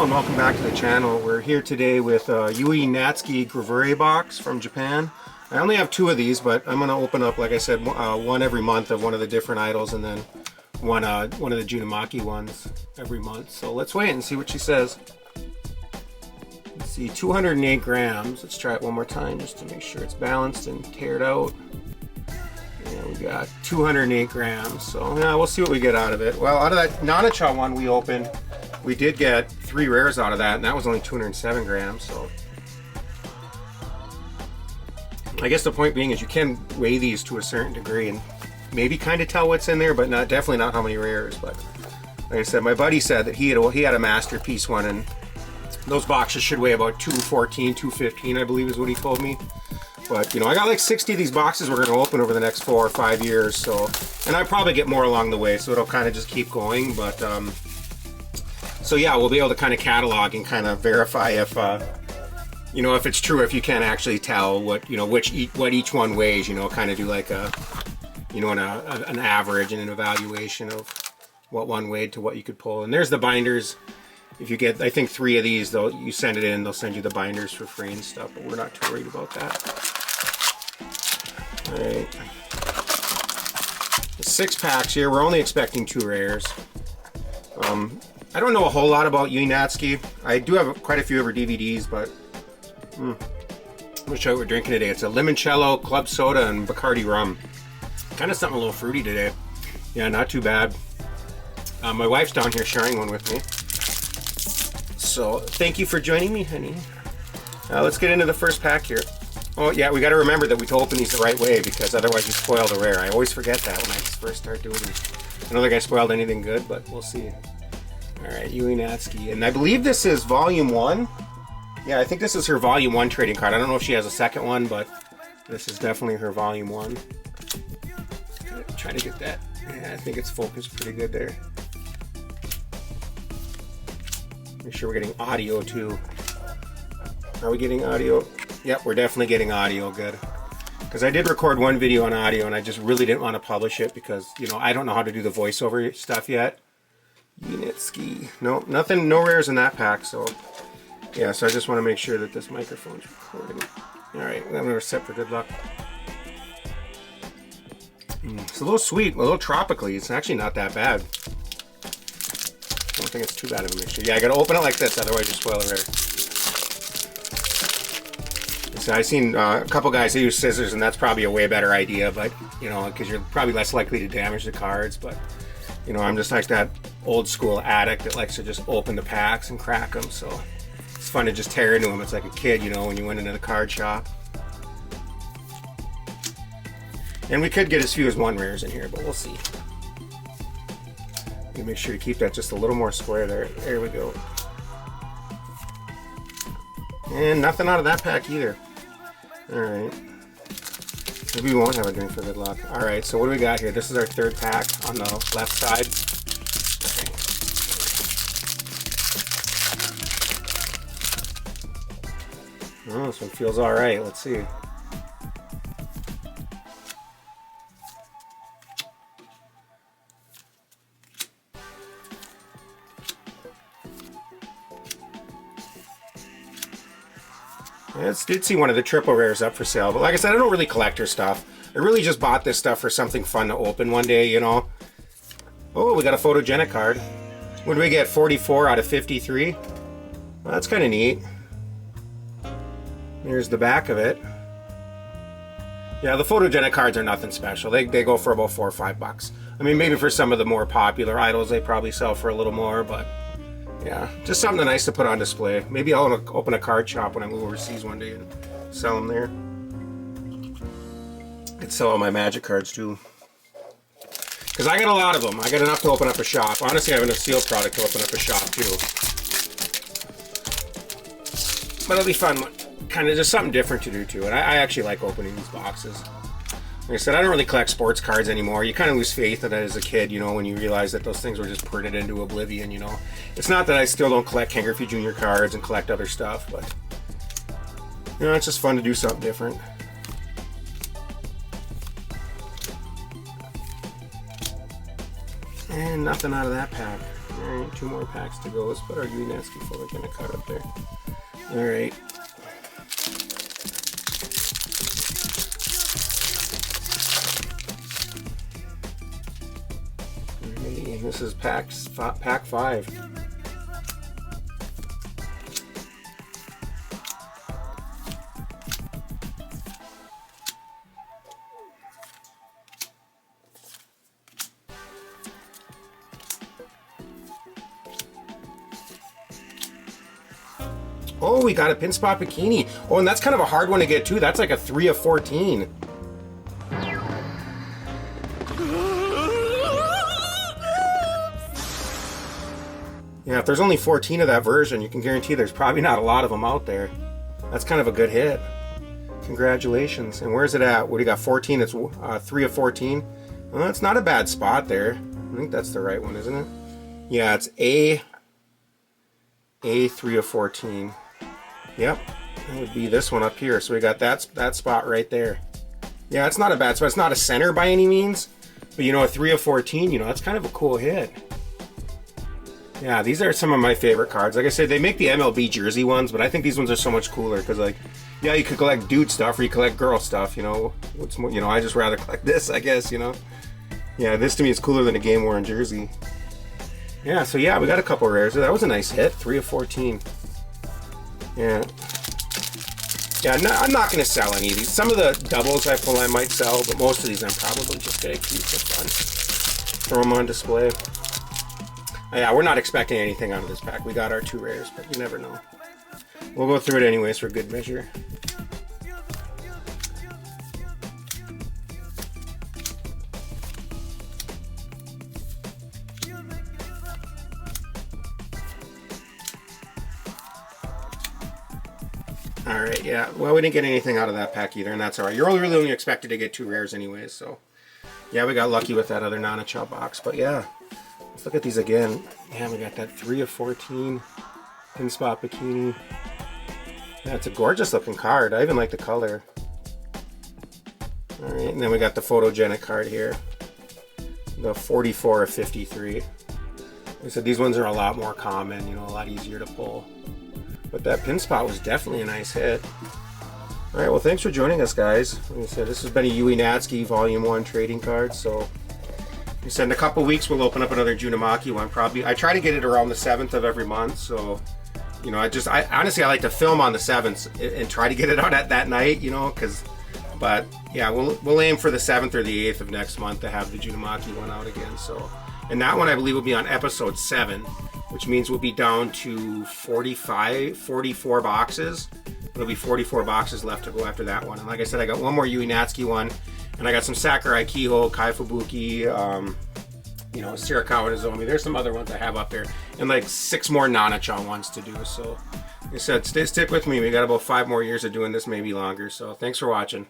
and welcome back to the channel. We're here today with Yui Natsuki gravure box from Japan. I only have 2 of these, but I'm going to open up, like I said, one every month of one of the different idols, and then one of the Junimaki ones every month. So let's wait and see what she says. Let's see, 208 grams. Let's try it one more time just to make sure it's balanced and tear it out. Yeah, we got 208 grams. So yeah, we'll see what we get out of it. Well, out of that Nanacha one we opened, we did get 3 rares out of that, and that was only 207 grams. So I guess the point being is you can weigh these to a certain degree and maybe kind of tell what's in there, but definitely not how many rares. But like I said, my buddy said that he had a masterpiece one, and those boxes should weigh about 214, 215, I believe is what he told me. But you know, I got like 60 of these boxes we're going to open over the next 4 or 5 years. So, and I probably get more along the way, so it'll kind of just keep going. But so yeah, we'll be able to kind of catalog and kind of verify if you know, if it's true, if you can actually tell what, you know, what each one weighs, you know, kind of do like a, you know, an average and an evaluation of what one weighed to what you could pull. And there's the binders. If you get, I think 3 of these, though, you send it in, they'll send you the binders for free and stuff, but we're not too worried about that. All right. The 6 packs here, we're only expecting 2 rares. I don't know a whole lot about Yui Natsuki. I do have quite a few of her DVDs, but I'm gonna show you what we're drinking today. It's a limoncello, club soda, and Bacardi rum. Kind of something a little fruity today. Yeah, not too bad. My wife's down here sharing one with me. So thank you for joining me, honey. Let's get into the first pack here. Oh yeah, we got to remember that we open these the right way, because otherwise you spoil the rare. I always forget that when I first start doing these. I don't think I spoiled anything good, but we'll see. All right, Yui Natsuki, and I believe this is volume 1. Yeah, I think this is her volume 1 trading card. I don't know if she has a second one, but this is definitely her volume 1. Try to get that. Yeah, I think it's focused pretty good there. Make sure we're getting audio too. Are we getting audio? Yep, we're definitely getting audio. Good. Because I did record one video on audio, and I just really didn't want to publish it because, you know, I don't know how to do the voiceover stuff yet. Unitski. No, nothing, no rares in that pack, so yeah, so I just want to make sure that this microphone's recording. Alright, I'm going to set for good luck. It's a little sweet, a little tropically. It's actually not that bad. I don't think it's too bad of a mixture. Yeah, I got to open it like this, otherwise you spoil the rare. So I've seen a couple guys that use scissors, and that's probably a way better idea, but, you know, because you're probably less likely to damage the cards. But, you know, I'm just like that old school addict that likes to just open the packs and crack them, so it's fun to just tear into them. It's like a kid, you know, when you went into the card shop. And we could get as few as 1 rares in here, but we'll see. Make sure to keep that just a little more square there. There we go. And nothing out of that pack either. Alright. Maybe we won't have a drink for good luck. Alright, so what do we got here? This is our 3rd pack on the left side. Oh, this one feels alright. Let's see. I did see one of the triple rares up for sale, but like I said, I don't really collect her stuff. I really just bought this stuff for something fun to open one day, you know. Oh, we got a Photogenic card. What do we get? 44 out of 53? Well, that's kind of neat. Here's the back of it. Yeah, the Photogenic cards are nothing special. They go for about $4 or $5. I mean, maybe for some of the more popular idols, they probably sell for a little more, but yeah, just something nice to put on display. Maybe I'll open a card shop when I move overseas one day and sell them there. I could sell all my Magic cards too. Because I got a lot of them. I got enough to open up a shop. Honestly, I have enough sealed product to open up a shop too. But it'll be fun. Kind of just something different to do too. And I actually like opening these boxes. Like I said, I don't really collect sports cards anymore. You kind of lose faith in it as a kid, you know, when you realize that those things were just printed into oblivion, you know. It's not that I still don't collect Ken Griffey Jr. cards and collect other stuff, but, you know, it's just fun to do something different. And nothing out of that pack. Alright, 2 more packs to go. Let's put our Yui Natsuki Photogenic card up there. Alright. Alrighty, this is pack 5. Oh, we got a pin spot Bikini. Oh, and that's kind of a hard one to get too. That's like a 3 of 14. Yeah, if there's only 14 of that version, you can guarantee there's probably not a lot of them out there. That's kind of a good hit. Congratulations. And where's it at? What do you got? 14? It's 3 of 14. Well, that's not a bad spot there. I think that's the right one, isn't it? Yeah, it's A 3 of 14. Yep, that would be this one up here. So we got that spot right there. Yeah, it's not a bad spot. It's not a center by any means, but you know, a 3 of 14, you know, that's kind of a cool hit. Yeah, these are some of my favorite cards. Like I said, they make the MLB jersey ones, but I think these ones are so much cooler because, like, yeah, you could collect dude stuff or you collect girl stuff. You know, what's more? You know, I just rather collect this, I guess. You know, yeah, this to me is cooler than a game worn jersey. Yeah, so yeah, we got a couple rares. That was a nice hit, 3 of 14. Yeah. Yeah, no, I'm not going to sell any of these. Some of the doubles I pull I might sell, but most of these I'm probably just going to keep for fun. Throw them on display. Yeah, we're not expecting anything out of this pack. We got our 2 rares, but you never know. We'll go through it anyways for good measure. Alright, yeah. Well, we didn't get anything out of that pack either, and that's alright. You're really only expected to get 2 rares anyways, so... Yeah, we got lucky with that other Nana-Chow box, but yeah. Let's look at these again. Yeah, we got that 3 of 14 pin spot Bikini. Yeah, it's a gorgeous looking card. I even like the color. Alright, and then we got the Photogenic card here. The 44 of 53. Like I said, these ones are a lot more common, you know, a lot easier to pull. But that pin spot was definitely a nice hit. Alright, well thanks for joining us, guys. Like I said, this has been a Yui Natsuki Volume 1 trading card, so... Like I said, in a couple weeks we'll open up another Junimaki one, probably. I try to get it around the 7th of every month, so... You know, I honestly, I like to film on the 7th and try to get it out at that night, you know, because... But, yeah, we'll aim for the 7th or the 8th of next month to have the Junimaki one out again, so... And that one, I believe, will be on episode 7, which means we'll be down to 44 boxes. There'll be 44 boxes left to go after that one. And like I said, I got one more Yui Natsuki one, and I got some Sakurai Kiho, Kai Fubuki, you know, Sirikawa Nozomi. There's some other ones I have up there, and like 6 more Nana-Chow ones to do. So, like I said, stick with me. We got about 5 more years of doing this, maybe longer. So, thanks for watching.